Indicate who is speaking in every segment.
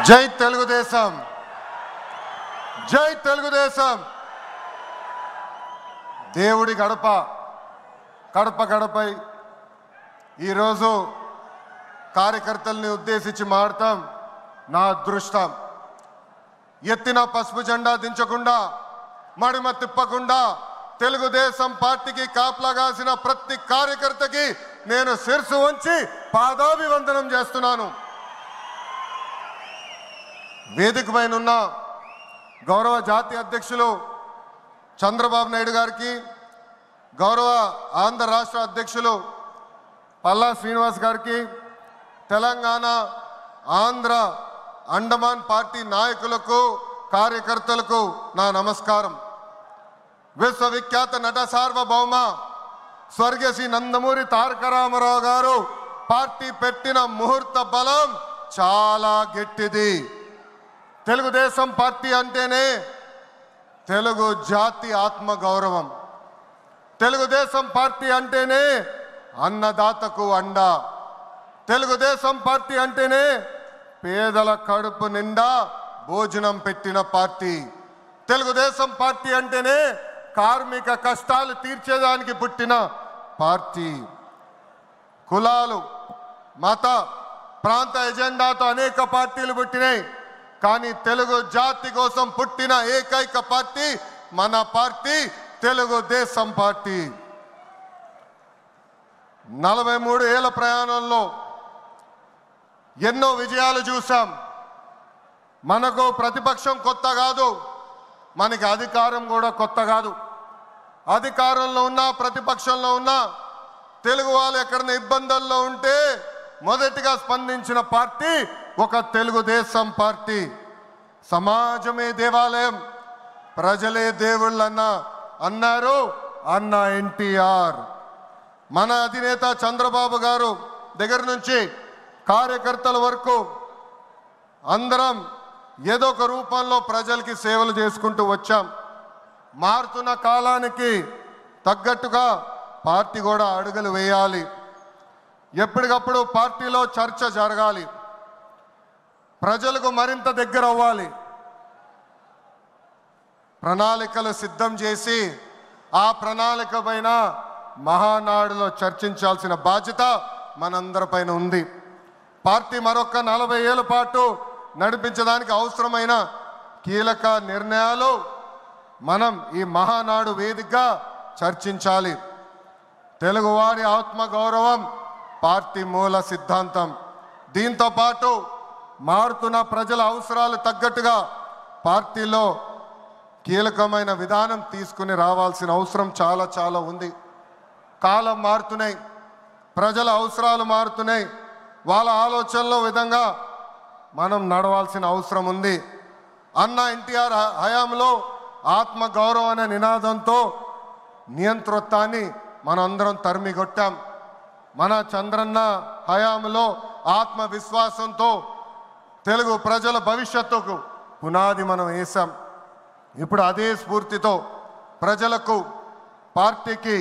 Speaker 1: జై తెలుగుదేశం, జై తెలుగుదేశం. దేవుడి గడప కడప గడపై ఈరోజు కార్యకర్తల్ని ఉద్దేశించి మాడతాం. నా అదృష్టం, ఎత్తిన పసుపు జెండా దించకుండా మడిమ తిప్పకుండా తెలుగుదేశం పార్టీకి కాపలాగాసిన ప్రతి కార్యకర్తకి నేను శిరసు వంచి పాదాభివందనం చేస్తున్నాను. వేదిక పైన ఉన్న గౌరవ జాతీయ అధ్యక్షులు చంద్రబాబు నాయుడు గారికి, గౌరవ ఆంధ్ర రాష్ట్ర అధ్యక్షులు పల్లా శ్రీనివాస్ గారికి, తెలంగాణ ఆంధ్ర అండమాన్ పార్టీ నాయకులకు కార్యకర్తలకు నా నమస్కారం. విశ్వవిఖ్యాత నట సార్వభౌమ స్వర్గీయ శ్రీ నందమూరి తారక రామారావు గారు పార్టీ పెట్టిన ముహూర్త బలం చాలా గట్టిది. తెలుగుదేశం పార్టీ అంటేనే తెలుగు జాతి ఆత్మ గౌరవం. తెలుగుదేశం పార్టీ అంటేనే అన్నదాతకు అండ. తెలుగుదేశం పార్టీ అంటేనే పేదల కడుపు నిండా భోజనం పెట్టిన పార్టీ. తెలుగుదేశం పార్టీ అంటేనే కార్మిక కష్టాలు తీర్చేదానికి పుట్టిన పార్టీ. కులాలు, మత, ప్రాంత ఎజెండాతో అనేక పార్టీలు పుట్టినాయి. కానీ తెలుగు జాతి కోసం పుట్టిన ఏకైక పార్టీ మన పార్టీ తెలుగుదేశం పార్టీ. 43 ఏళ్ల ప్రయాణంలో ఎన్నో విజయాలు చూసాం. మనకు ప్రతిపక్షం కొత్త కాదు, మనకి అధికారం కూడా కొత్త కాదు. అధికారంలో ఉన్నా ప్రతిపక్షంలో ఉన్నా తెలుగు వాళ్ళు ఎక్కడైనా ఇబ్బందుల్లో ఉంటే మొదటిగా స్పందించిన పార్టీ ఒక తెలుగుదేశం పార్టీ. సమాజమే దేవాలయం, ప్రజలే దేవుళ్ళన్న అన్నారు అన్న ఎన్టీఆర్. మన అధినేత చంద్రబాబు గారు దగ్గర నుంచి కార్యకర్తల వరకు అందరం ఏదో ఒక రూపంలో ప్రజలకి సేవలు చేసుకుంటూ వచ్చాం. మారుతున్న కాలానికి తగ్గట్టుగా పార్టీ కూడా అడుగులు వేయాలి. ఎప్పటికప్పుడు పార్టీలో చర్చ జరగాలి, ప్రజలకు మరింత దగ్గర అవ్వాలి. ప్రణాళికలు సిద్ధం చేసి ఆ ప్రణాళిక పైన మహానాడులో చర్చించాల్సిన బాధ్యత మనందరిపైన ఉంది. పార్టీ మరొక 40 ఏళ్ల పాటు నడిపించడానికి అవసరమైన కీలక నిర్ణయాలు మనం ఈ మహానాడు వేదికగా చర్చించాలి. తెలుగువారి ఆత్మగౌరవం పార్టీ మూల సిద్ధాంతం. దీంతో పాటు మారుతున్న ప్రజల అవసరాలు తగ్గట్టుగా పార్టీలో కీలకమైన విధానం తీసుకుని రావాల్సిన అవసరం చాలా చాలా ఉంది. కాలం మారుతున్నాయి, ప్రజల అవసరాలు మారుతున్నాయి. వాళ్ళ ఆలోచనల విధంగా మనం నడవాల్సిన అవసరం ఉంది. అన్న ఎన్టీఆర్ హయాంలో ఆత్మగౌరవం అనే నినాదంతో నియంతృత్వాన్ని మనందరం తరిమికొట్టాం. మన చంద్రన్న హయాంలో ఆత్మవిశ్వాసంతో తెలుగు ప్రజల భవిష్యత్తుకు పునాది మనం వేసాం. ఇప్పుడు అదే స్ఫూర్తితో ప్రజలకు, పార్టీకి,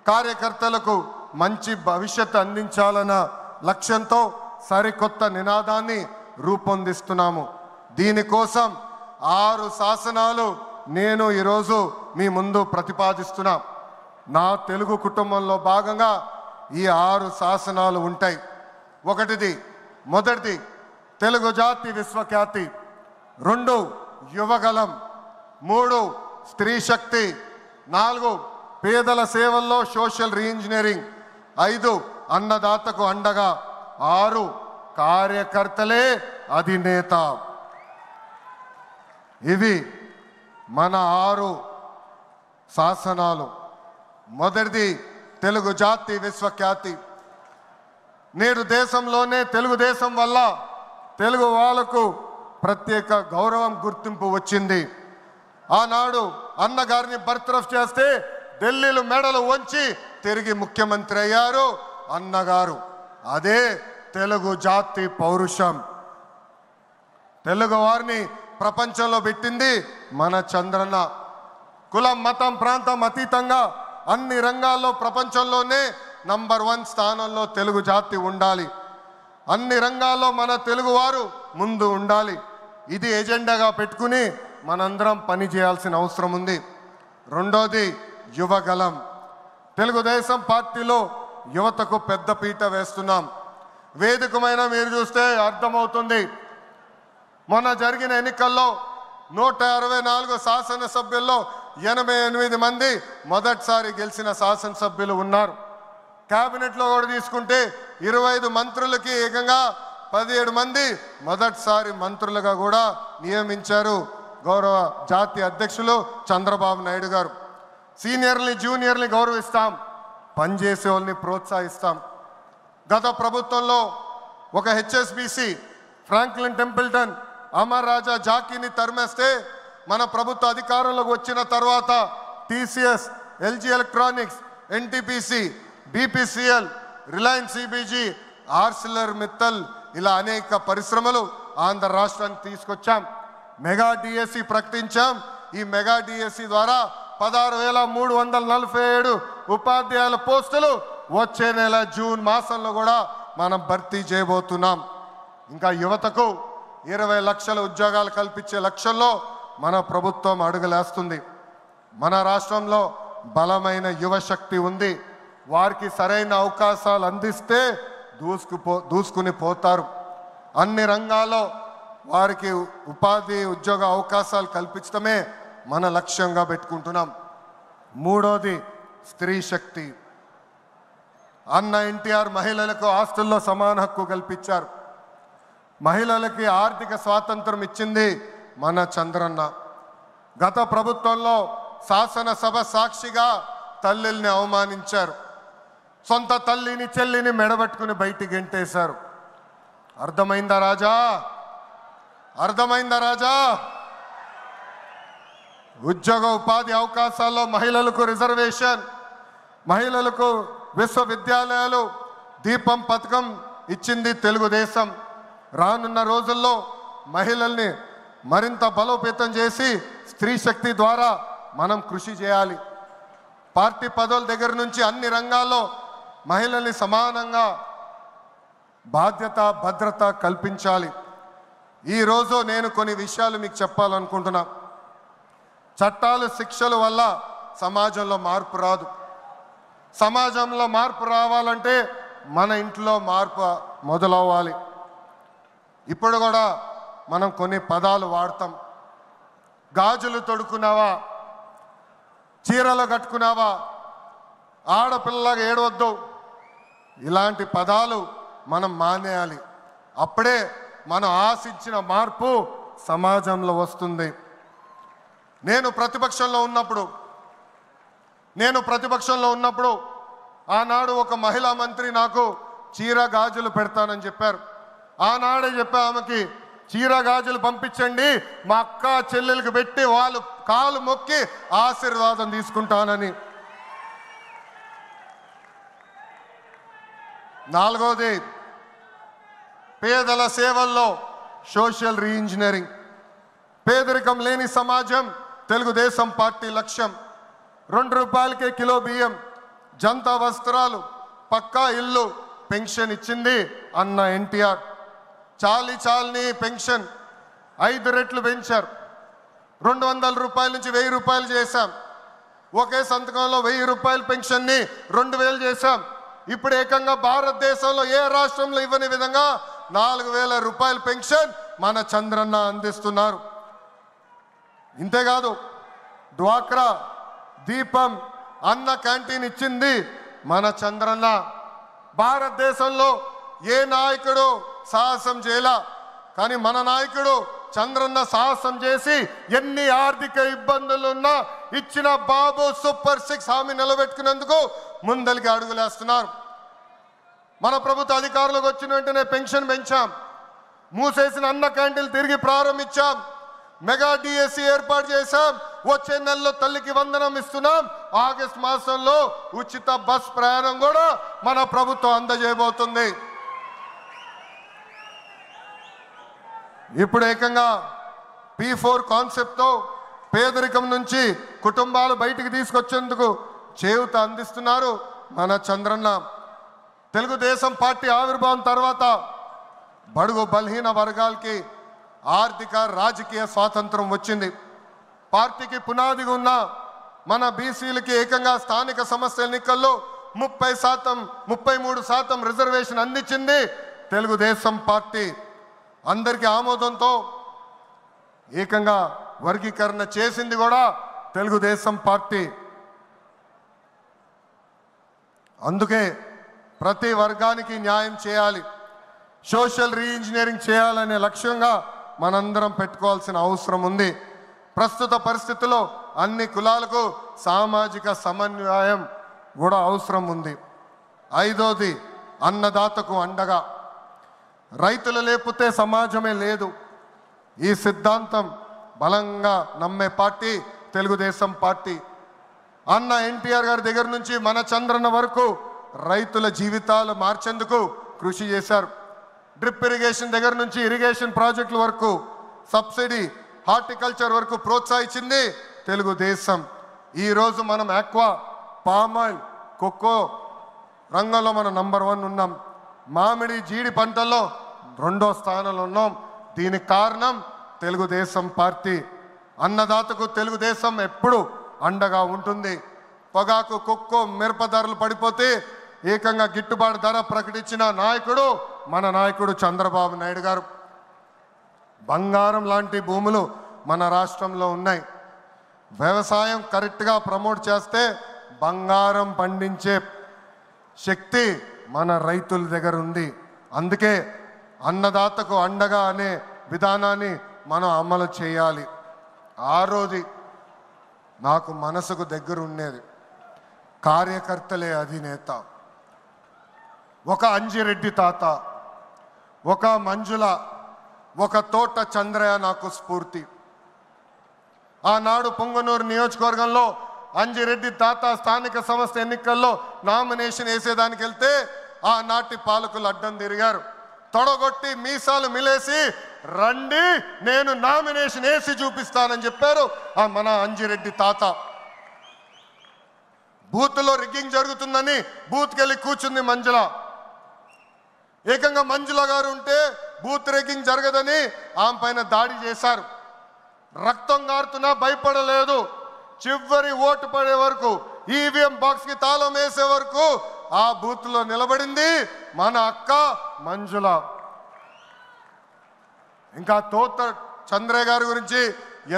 Speaker 1: కార్యకర్తలకు మంచి భవిష్యత్తు అందించాలన్న లక్ష్యంతో సరికొత్త నినాదాన్ని రూపొందిస్తున్నాము. దీనికోసం 6 శాసనాలు నేను ఈరోజు మీ ముందు ప్రతిపాదిస్తున్నా. నా తెలుగు కుటుంబంలో భాగంగా ఈ 6 శాసనాలు ఉంటాయి. మొదటిది తెలుగు జాతి విశ్వఖ్యాతి, 2 యువగలం, 3 స్త్రీ శక్తి, 4 పేదల సేవల్లో సోషల్ రీఇంజనీరింగ్, 5 అన్నదాతకు అండగా, 6 కార్యకర్తలే అధినేత. ఇవి మన 6 శాసనాలు. మొదటిది తెలుగు జాతి విశ్వఖ్యాతి. నేడు దేశంలోనే తెలుగుదేశం వల్ల తెలుగు వాళ్ళకు ప్రత్యేక గౌరవం, గుర్తింపు వచ్చింది. ఆనాడు అన్నగారిని బర్తరఫ్ చేస్తే ఢిల్లీలో మెడలు వంచి తిరిగి ముఖ్యమంత్రి అయ్యారు అన్నగారు. అదే తెలుగు జాతి పౌరుషం. తెలుగు వారిని ప్రపంచంలో పెట్టింది మన చంద్రన్న. కులం, మతం, ప్రాంతం అతీతంగా అన్ని రంగాల్లో ప్రపంచంలోనే నంబర్ 1 స్థానంలో తెలుగు జాతి ఉండాలి. అన్ని రంగాల్లో మన తెలుగువారు ముందు ఉండాలి. ఇది ఎజెండాగా పెట్టుకుని మనందరం పని చేయాల్సిన అవసరం ఉంది. రెండోది యువగలం. తెలుగుదేశం పార్టీలో యువతకు పెద్ద పీట వేస్తున్నాం. వేదికమైన మీరు చూస్తే అర్థమవుతుంది. మొన్న జరిగిన ఎన్నికల్లో 164 శాసనసభ్యుల్లో 88 మంది మొదటిసారి గెలిచిన శాసనసభ్యులు ఉన్నారు. క్యాబినెట్లో కూడా తీసుకుంటే 25 మంత్రులకి ఏకంగా 17 మంది మొదటిసారి మంత్రులుగా కూడా నియమించారు గౌరవ జాతీయ అధ్యక్షులు చంద్రబాబు నాయుడు గారు. సీనియర్ని జూనియర్ని గౌరవిస్తాం, పనిచేసే వాళ్ళని ప్రోత్సహిస్తాం. గత ప్రభుత్వంలో ఒక HSBC Franklin Templeton Amar Raja జాకీని తరిమేస్తే మన ప్రభుత్వ అధికారంలోకి వచ్చిన తర్వాత TCS, LG electronics, NTPC, BPCL, Reliance CBG, Arcelor Mittal ఇలా అనేక పరిశ్రమలు ఆంధ్ర రాష్ట్రానికి తీసుకొచ్చాం. మెగా డిఎస్సి ప్రకటించాం. ఈ మెగా డిఎస్సి ద్వారా 16,347 ఉపాధ్యాయుల పోస్టులు వచ్చే నెల జూన్ మాసంలో కూడా మనం భర్తీ చేయబోతున్నాం. ఇంకా యువతకు 20 లక్షల ఉద్యోగాలు కల్పించే లక్ష్యంలో మన ప్రభుత్వం అడుగులేస్తుంది. మన రాష్ట్రంలో బలమైన యువశక్తి ఉంది. వారికి సరైన అవకాశాలు అందిస్తే దూసుకుని పోతారు. అన్ని రంగాల్లో వారికి ఉపాధి ఉద్యోగ అవకాశాలు కల్పించడమే మన లక్ష్యంగా పెట్టుకుంటున్నాం. మూడోది స్త్రీ శక్తి. అన్న ఎన్టీఆర్ మహిళలకు ఆస్తుల్లో సమాన హక్కు కల్పించారు. మహిళలకి ఆర్థిక స్వాతంత్రం ఇచ్చింది మన చంద్రన్న. గత ప్రభుత్వంలో శాసనసభ సాక్షిగా తల్లిల్ని అవమానించారు. సొంత తల్లిని చెల్లిని మెడబట్టుకుని బయటికి గెంటేశారు. అర్థమైందా రాజా? అర్థమైందా రాజా? ఉద్యోగ ఉపాధి అవకాశాల్లో మహిళలకు రిజర్వేషన్, మహిళలకు విశ్వవిద్యాలయాలు, దీపం పథకం ఇచ్చింది తెలుగుదేశం. రానున్న రోజుల్లో మహిళల్ని మరింత బలోపేతం చేసి స్త్రీ శక్తి ద్వారా మనం కృషి చేయాలి. పార్టీ పదవుల దగ్గర నుంచి అన్ని రంగాల్లో మహిళల్ని సమానంగా బాధ్యత భద్రత కల్పించాలి. ఈరోజు నేను కొన్ని విషయాలు మీకు చెప్పాలనుకుంటున్నా. చట్టాలు శిక్షల వల్ల సమాజంలో మార్పు రాదు. సమాజంలో మార్పు రావాలంటే మన ఇంట్లో మార్పు మొదలవ్వాలి. ఇప్పుడు కూడా మనం కొన్ని పదాలు వాడతాం. గాజులు తొడుక్కున్నావా, చీరలు కట్టుకున్నావా, ఆడపిల్లగా ఏడవద్దు, ఇలాంటి పదాలు మనం మానేయాలి. అప్పుడే మనం ఆశించిన మార్పు సమాజంలో వస్తుంది. నేను ప్రతిపక్షంలో ఉన్నప్పుడు ఆనాడు ఒక మహిళా మంత్రి నాకు చీర గాజులు పెడతానని చెప్పారు. ఆనాడే చెప్పా ఆమెకి, చీర గాజులు పంపించండి, మా అక్క చెల్లెలకు పెట్టి వాళ్ళు కాలు మొక్కి ఆశీర్వాదం తీసుకుంటానని. నాలుగోది పేదల సేవల్లో సోషల్ రీఇంజనీరింగ్. పేదరికం లేని సమాజం తెలుగుదేశం పార్టీ లక్ష్యం. 2 రూపాయలకే కిలో బియ్యం, జంతా వస్త్రాలు, పక్కా ఇల్లు, పెన్షన్ ఇచ్చింది అన్న ఎన్టీఆర్. చాలని పెన్షన్ 5 రెట్లు పెంచారు. 200 రూపాయల నుంచి 1000 రూపాయలు చేశాం. ఒకే సంతకంలో 1000 రూపాయల పెన్షన్ని 2000 చేశాం. ఇప్పుడు ఏకంగా భారతదేశంలో ఏ రాష్ట్రంలో ఇవ్వని విధంగా 4000 రూపాయల పెన్షన్ మన చంద్రన్న అందిస్తున్నారు. ఇంతేకాదు డ్వాక్రా, దీపం, అన్న క్యాంటీన్ ఇచ్చింది మన చంద్రన్న. భారతదేశంలో ఏ నాయకుడు సాహసం చేయలా, కానీ మన నాయకుడు చంద్రన్న సాహసం చేసి ఎన్ని ఆర్థిక ఇబ్బందులున్నా ఇచ్చిన బాబు సూపర్ 6 హామీ నిలబెట్టుకునేందుకు ముందలికి అడుగులేస్తున్నారు. మన ప్రభుత్వ అధికారులకు వచ్చిన వెంటనే పెన్షన్ పెంచాం. మూసేసిన అన్న క్యాంటీన్లు తిరిగి ప్రారంభించాం. మెగా డిఎస్సి ఏర్పాటు చేశాం. వచ్చే నెలలో తల్లికి వందనం ఇస్తున్నాం. ఆగస్టు మాసంలో ఉచిత బస్ ప్రయాణం కూడా మన ప్రభుత్వం అందజేయబోతుంది. ఇప్పుడు ఏకంగా P4 కాన్సెప్ట్తో పేదరికం నుంచి కుటుంబాలు బయటికి తీసుకొచ్చేందుకు చేయూత అందిస్తున్నారు మన చంద్రన్న. తెలుగుదేశం పార్టీ ఆవిర్భావం తర్వాత బడుగు బలహీన వర్గాలకి ఆర్థిక రాజకీయ స్వాతంత్రం వచ్చింది. పార్టీకి పునాదిగా ఉన్న మన బీసీలకి ఏకంగా స్థానిక సంస్థల ఎన్నికల్లో 33% రిజర్వేషన్ అందించింది తెలుగుదేశం పార్టీ. అందరికీ ఆమోదంతో ఏకంగా వర్గీకరణ చేసింది కూడా తెలుగుదేశం పార్టీ. అందుకే ప్రతి వర్గానికి న్యాయం చేయాలి, సోషల్ రీఇంజనీరింగ్ చేయాలనే లక్ష్యంగా మనందరం పెట్టుకోవాల్సిన అవసరం ఉంది. ప్రస్తుత పరిస్థితుల్లో అన్ని కులాలకు సామాజిక సమన్వయం కూడా అవసరం ఉంది. 5వది అన్నదాతకు అండగా. రైతులు లేకపోతే సమాజమే లేదు. ఈ సిద్ధాంతం బలంగా నమ్మే పార్టీ తెలుగుదేశం పార్టీ. అన్న ఎన్టీఆర్ గారి దగ్గర నుంచి మన చంద్రన్న వరకు రైతుల జీవితాలు మార్చేందుకు కృషి చేశారు. డ్రిప్ ఇరిగేషన్ దగ్గర నుంచి ఇరిగేషన్ ప్రాజెక్టుల వరకు, సబ్సిడీ హార్టికల్చర్ వరకు ప్రోత్సహించింది తెలుగుదేశం. ఈరోజు మనం ఆక్వా, పామాయిల్, కోకో రంగంలో మనం నంబర్ 1 ఉన్నాం. మామిడి, జీడి పంటల్లో 2వ స్థానంలో ఉన్నాం. దీనికి కారణం తెలుగుదేశం పార్టీ. అన్నదాతకు తెలుగుదేశం ఎప్పుడు అండగా ఉంటుంది. పొగాకు, కొక్కో, మిరప ధరలు పడిపోతే ఏకంగా గిట్టుబాటు ధర ప్రకటించిన నాయకుడు మన నాయకుడు చంద్రబాబు నాయుడు గారు. బంగారం లాంటి భూములు మన రాష్ట్రంలో ఉన్నాయి. వ్యవసాయం కరెక్ట్గా ప్రమోట్ చేస్తే బంగారం పండించే శక్తి మన రైతుల దగ్గర ఉంది. అందుకే అన్నదాతకు అండగా అనే విధానాన్ని మనం అమలు చేయాలి. 6వది నాకు మనసుకు దగ్గర ఉండేది, కార్యకర్తలే అధినేత. ఒక అంజిరెడ్డి తాత, ఒక మంజుల, ఒక తోట చంద్రయ్య నాకు స్ఫూర్తి. ఆనాడు పొంగనూరు నియోజకవర్గంలో అంజిరెడ్డి తాత స్థానిక సంస్థ ఎన్నికల్లో నామినేషన్ వేసేదానికి వెళ్తే ఆనాటి పాలకులు అడ్డం తిరిగారు. తొడగొట్టి మీసాలు మిలేసి రండి నేను నామినేషన్ వేసి చూపిస్తానని చెప్పారు మన అంజిరెడ్డి తాత. బూత్లో రిగ్గింగ్ జరుగుతుందని బూత్కి వెళ్ళి కూర్చుంది మంజుల. ఏకంగా మంజుల గారు ఉంటే బూత్ రిగ్గింగ్ జరగదని ఆమె పైన దాడి చేశారు. రక్తం గారుతున్నా భయపడలేదు. చివరి ఓటు పడే వరకు, ఈవీఎం బాక్స్కి తాళం వేసే వరకు ఆ బూత్లో నిలబడింది మన అక్క మంజుల. ఇంకా తోట చంద్రయ్య గారి గురించి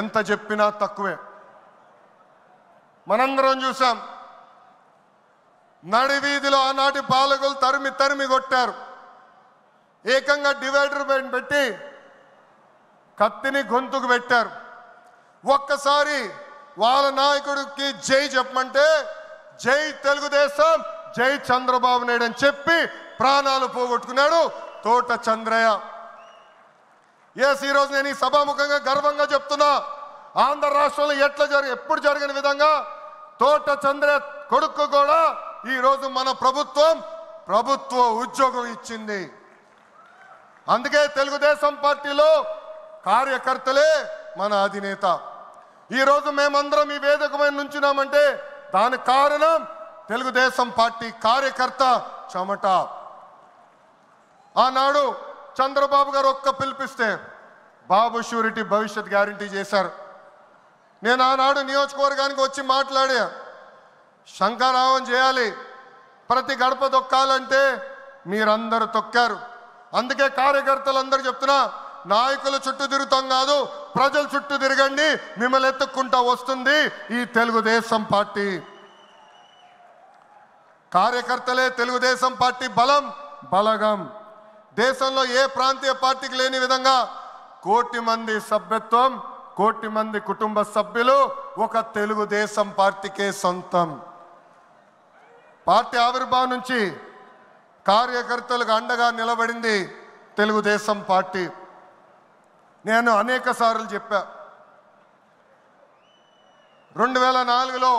Speaker 1: ఎంత చెప్పినా తక్కువే. మనందరం చూసాం, నడివీధిలో ఆనాటి పాలకులు తరిమి తరిమి కొట్టారు. ఏకంగా డివైడర్ పెట్టి కత్తిని గొంతుకు పెట్టారు. ఒక్కసారి వాళ్ళ నాయకుడికి జై చెప్పమంటే జై తెలుగుదేశం, జై చంద్రబాబు నాయుడు అని చెప్పి ప్రాణాలు పోగొట్టుకున్నాడు తోట చంద్రయ్య. ఈరోజు నేను ఈ సభాముఖంగా గర్వంగా చెప్తున్నా, ఆంధ్ర రాష్ట్రంలో ఎప్పుడు జరిగిన విధంగా తోట చంద్రయ్య కొడుకు కూడా ఈరోజు మన ప్రభుత్వ ఉద్యోగం ఇచ్చింది. అందుకే తెలుగుదేశం పార్టీలో కార్యకర్తలే మన అధినేత. ఈరోజు మేమందరం ఈ వేదిక మీద నుంచున్నామంటే దానికి కారణం తెలుగుదేశం పార్టీ కార్యకర్త చెమట. ఆనాడు చంద్రబాబు గారు ఒక్క పిలిపిస్తే బాబు షూరిటీ భవిష్యత్ గ్యారంటీ చేశారు. నేను ఆనాడు నియోజకవర్గానికి వచ్చి మాట్లాడా, శంఖారావం చేయాలి, ప్రతి గడప తొక్కాలంటే మీరందరూ తొక్కారు. అందుకే కార్యకర్తలందరూ చెప్తున్నా, నాయకుల చుట్టూ తిరుగుతాం కాదు, ప్రజల చుట్టూ తిరగండి, మిమ్మల్ని ఎత్తుక్కుంటా వస్తుంది ఈ తెలుగుదేశం పార్టీ. కార్యకర్తలే తెలుగుదేశం పార్టీ బలగం. దేశంలో ఏ ప్రాంతీయ పార్టీకి లేని విధంగా 1 కోటి మంది సభ్యత్వం, 1 కోటి మంది కుటుంబ సభ్యులు ఒక తెలుగుదేశం పార్టీకే సొంతం. పార్టీ ఆవిర్భావం నుంచి కార్యకర్తలకు అండగా నిలబడింది తెలుగుదేశం పార్టీ. నేను అనేక సార్లు చెప్పా, 2004లో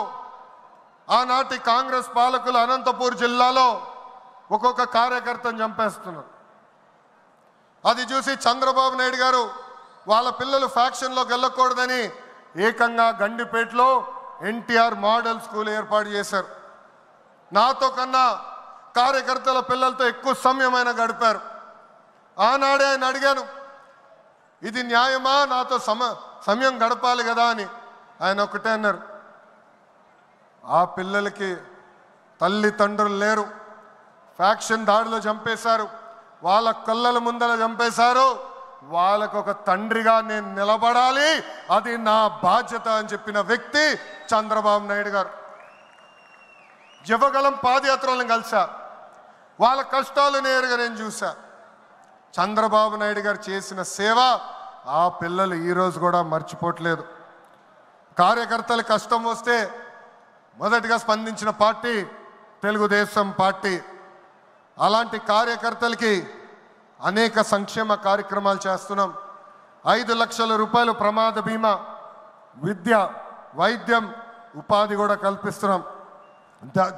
Speaker 1: ఆనాటి కాంగ్రెస్ పాలకులు అనంతపూర్ జిల్లాలో ఒక్కొక్క కార్యకర్తను చంపేస్తున్నారు. అది చూసి చంద్రబాబు నాయుడు గారు వాళ్ళ పిల్లలు ఫ్యాక్షన్లోకి వెళ్ళకూడదని ఏకంగా గండిపేటలో ఎన్టీఆర్ మోడల్ స్కూల్ ఏర్పాటు చేశారు. నాతో కన్నా కార్యకర్తల పిల్లలతో ఎక్కువ సమయమైన గడిపారు. ఆనాడే ఆయన అడిగాను, ఇది న్యాయమా, నాతో సమయం గడపాలి కదా అని. ఆయన ఒకటే అన్నారు, ఆ పిల్లలకి తల్లిదండ్రులు లేరు, ఫ్యాక్షన్ దాడిలో చంపేశారు, వాళ్ళ కళ్ళల ముందర చంపేశారు, వాళ్ళకు ఒక తండ్రిగా నేను నిలబడాలి, అది నా బాధ్యత అని చెప్పిన వ్యక్తి చంద్రబాబు నాయుడు గారు. యువగలం పాదయాత్రలను కలిసా, వాళ్ళ కష్టాలు నేరుగా నేను చూసా. చంద్రబాబు నాయుడు గారు చేసిన సేవ ఆ పిల్లలు ఈరోజు కూడా మర్చిపోవట్లేదు. కార్యకర్తల కష్టం వస్తే మొదటిగా స్పందించిన పార్టీ తెలుగుదేశం పార్టీ. అలాంటి కార్యకర్తలకి అనేక సంక్షేమ కార్యక్రమాలు చేస్తున్నాం. 5 లక్షల రూపాయలు ప్రమాద బీమా, విద్య, వైద్యం, ఉపాధి కూడా కల్పిస్తున్నాం.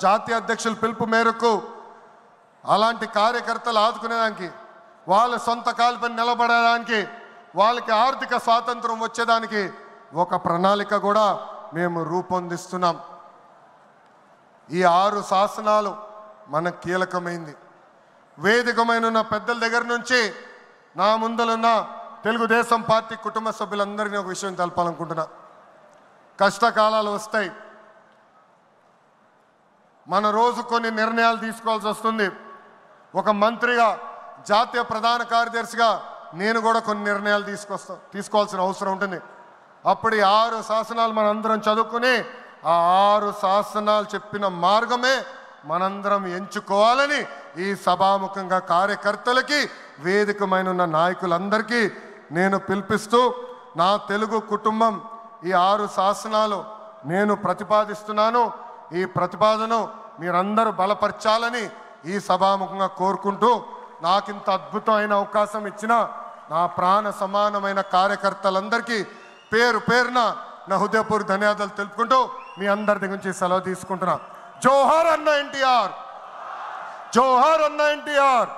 Speaker 1: జాతీయ అధ్యక్షుల పిలుపు మేరకు అలాంటి కార్యకర్తలు ఆదుకునేదానికి, వాళ్ళ సొంత కాలుపై నిలబడడానికి, వాళ్ళకి ఆర్థిక స్వాతంత్రం వచ్చేదానికి ఒక ప్రణాళిక కూడా మేము రూపొందిస్తున్నాం. ఈ 6 శాసనాలు మనకు కీలకమైంది. వేదికమైన పెద్దల దగ్గర నుంచి నా ముందలున్న తెలుగుదేశం పార్టీ కుటుంబ సభ్యులందరినీ ఒక విషయం తెలపాలనుకుంటున్నా. కష్టకాలాలు వస్తాయి, మన రోజు కొన్ని నిర్ణయాలు తీసుకోవాల్సి వస్తుంది. ఒక మంత్రిగా, జాతీయ ప్రధాన కార్యదర్శిగా నేను కూడా కొన్ని నిర్ణయాలు తీసుకోవాల్సిన అవసరం ఉంటుంది. అప్పుడు ఈ 6 శాసనాలు మనందరం చదువుకుని ఆ 6 శాసనాలు చెప్పిన మార్గమే మనందరం ఎంచుకోవాలని ఈ సభాముఖంగా కార్యకర్తలకి, వేదికమైన నాయకులందరికీ నేను పిలిపిస్తూ, నా తెలుగు కుటుంబం ఈ 6 శాసనాలు నేను ప్రతిపాదిస్తున్నాను. ఈ ప్రతిపాదనను మీరందరూ బలపరచాలని ఈ సభాముఖంగా కోరుకుంటూ, నాకింత అద్భుతమైన అవకాశం ఇచ్చిన నా ప్రాణ సమానమైన కార్యకర్తలందరికీ పేరు పేరున నా హృదయపూర్వక ధన్యవాదాలు తెలుపుకుంటూ మీ అందరి దగ్గర నుంచి సెలవు తీసుకుంటున్నా. జోహార్ అన్న ఎన్టీఆర్, జోహార్ అన్న ఎన్టీఆర్.